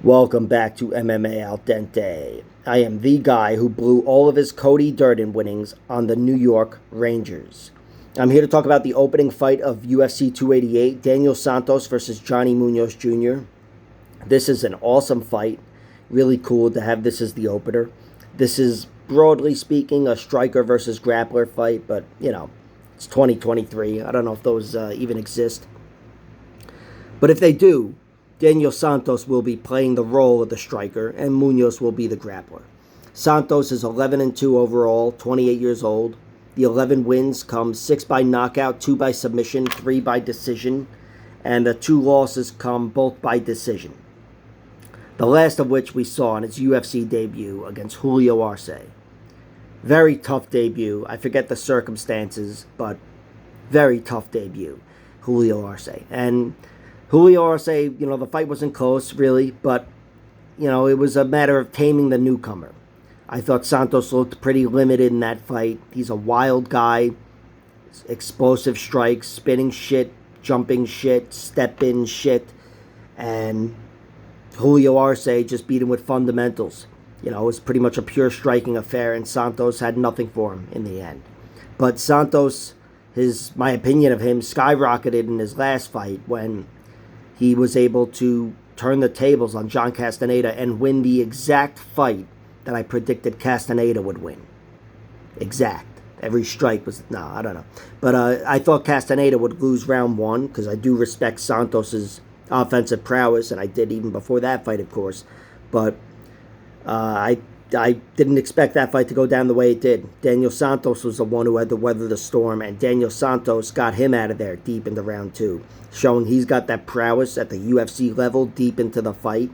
Welcome back to MMA Al Dente. I am the guy who blew all of his Cody Durden winnings on the New York Rangers. I'm here to talk about the opening fight of UFC 288, Daniel Santos versus Johnny Munoz Jr. This is an awesome fight. Really cool to have this as the opener. This is, broadly speaking, a striker versus grappler fight, but, it's 2023. I don't know if those even exist. But if they do, Daniel Santos will be playing the role of the striker, and Munoz will be the grappler. Santos is 11-2 overall, 28 years old. The 11 wins come 6 by knockout, 2 by submission, 3 by decision, and the 2 losses come both by decision. The last of which we saw in his UFC debut against Julio Arce. Very tough debut. I forget the circumstances, but very tough debut, Julio Arce. And Julio Arce, the fight wasn't close, really, but, it was a matter of taming the newcomer. I thought Santos looked pretty limited in that fight. He's a wild guy, explosive strikes, spinning shit, jumping shit, step-in shit, and Julio Arce just beat him with fundamentals. It was pretty much a pure striking affair, and Santos had nothing for him in the end. But Santos, my opinion of him, skyrocketed in his last fight when he was able to turn the tables on John Castaneda and win the exact fight that I predicted Castaneda would win. Exact. Every strike was, I don't know. But I thought Castaneda would lose round 1 because I do respect Santos's offensive prowess, and I did even before that fight, of course. But I didn't expect that fight to go down the way it did. Daniel Santos was the one who had to weather the storm, and Daniel Santos got him out of there deep into round 2, showing he's got that prowess at the UFC level deep into the fight.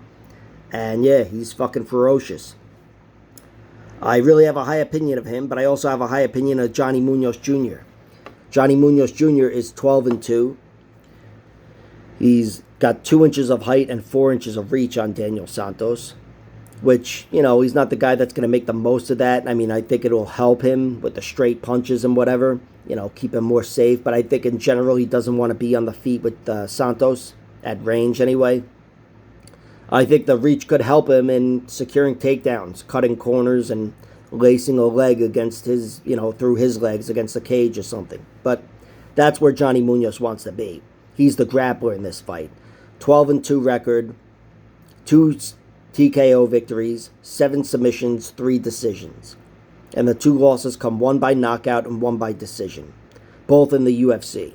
And yeah, he's fucking ferocious. I really have a high opinion of him, but I also have a high opinion of Johnny Munoz Jr. Johnny Munoz Jr. is 12-2. He's got 2 inches of height and 4 inches of reach on Daniel Santos, which, he's not the guy that's going to make the most of that. I mean, I think it'll help him with the straight punches and whatever, keep him more safe. But I think in general he doesn't want to be on the feet with Santos, at range anyway. I think the reach could help him in securing takedowns, cutting corners, and lacing a leg against his, through his legs against the cage or something. But that's where Johnny Munoz wants to be. He's the grappler in this fight. 12-2 record, 2 TKO victories, 7 submissions, 3 decisions. And the 2 losses come 1 by knockout and 1 by decision, both in the UFC.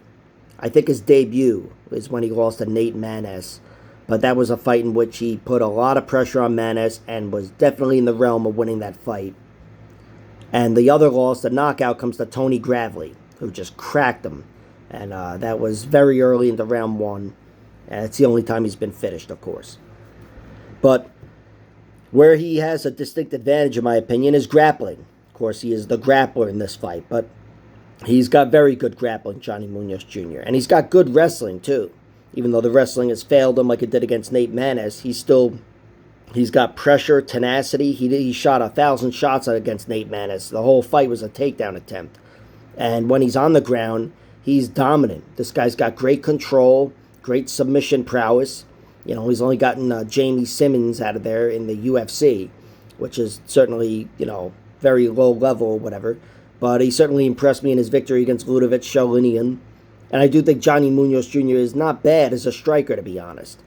I think his debut is when he lost to Nate Maness, but that was a fight in which he put a lot of pressure on Maness and was definitely in the realm of winning that fight. And the other loss, the knockout, comes to Tony Gravely, who just cracked him. And that was very early into round 1. And it's the only time he's been finished, of course. But where he has a distinct advantage, in my opinion, is grappling. Of course, he is the grappler in this fight, but he's got very good grappling, Johnny Munoz Jr., and he's got good wrestling, too. Even though the wrestling has failed him like it did against Nate Maness, he's got pressure, tenacity. He shot 1,000 shots against Nate Maness. The whole fight was a takedown attempt. And when he's on the ground, he's dominant. This guy's got great control, great submission prowess. He's only gotten Jamie Simmons out of there in the UFC, which is certainly, very low level, whatever. But he certainly impressed me in his victory against Ludovic Sholinian. And I do think Johnny Munoz Jr. is not bad as a striker, to be honest.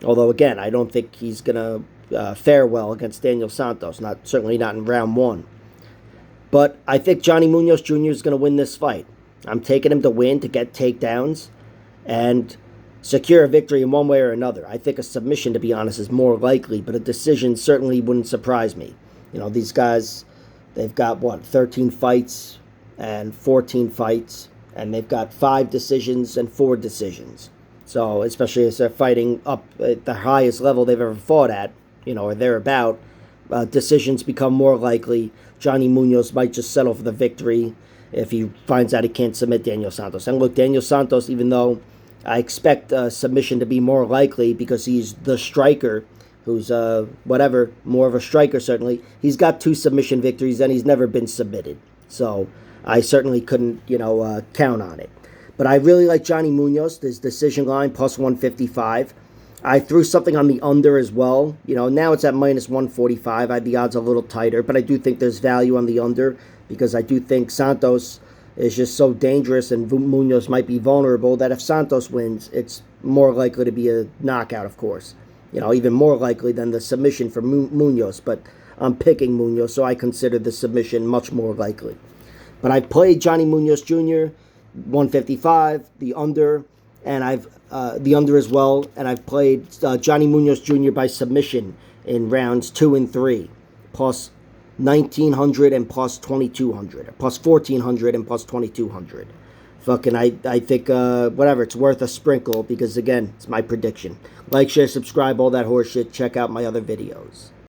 Although, again, I don't think he's going to fare well against Daniel Santos. Certainly not in round 1. But I think Johnny Munoz Jr. is going to win this fight. I'm taking him to win, to get takedowns, and secure a victory in one way or another. I think a submission, to be honest, is more likely, but a decision certainly wouldn't surprise me. These guys, they've got, 13 fights and 14 fights, and they've got 5 decisions and 4 decisions. So, especially as they're fighting up at the highest level they've ever fought at, or thereabout, decisions become more likely. Johnny Munoz might just settle for the victory if he finds out he can't submit Daniel Santos. And look, Daniel Santos, even though I expect submission to be more likely because he's the striker, who's, more of a striker certainly. He's got 2 submission victories and he's never been submitted. So I certainly couldn't, count on it. But I really like Johnny Munoz, his decision line, plus 155. I threw something on the under as well. Now it's at minus 145. I had the odds a little tighter, but I do think there's value on the under because I do think Santos is just so dangerous and Munoz might be vulnerable that if Santos wins, it's more likely to be a knockout, of course. Even more likely than the submission for Munoz, but I'm picking Munoz, so I consider the submission much more likely. But I played Johnny Munoz Jr., 155, the under, and I've the under as well, and I've played Johnny Munoz Jr. by submission in rounds 2 and 3, plus 1,900 and plus 2,200, plus 1,400 and plus 2,200. I think, whatever, it's worth a sprinkle because, again, it's my prediction. Like, share, subscribe, all that horse shit. Check out my other videos.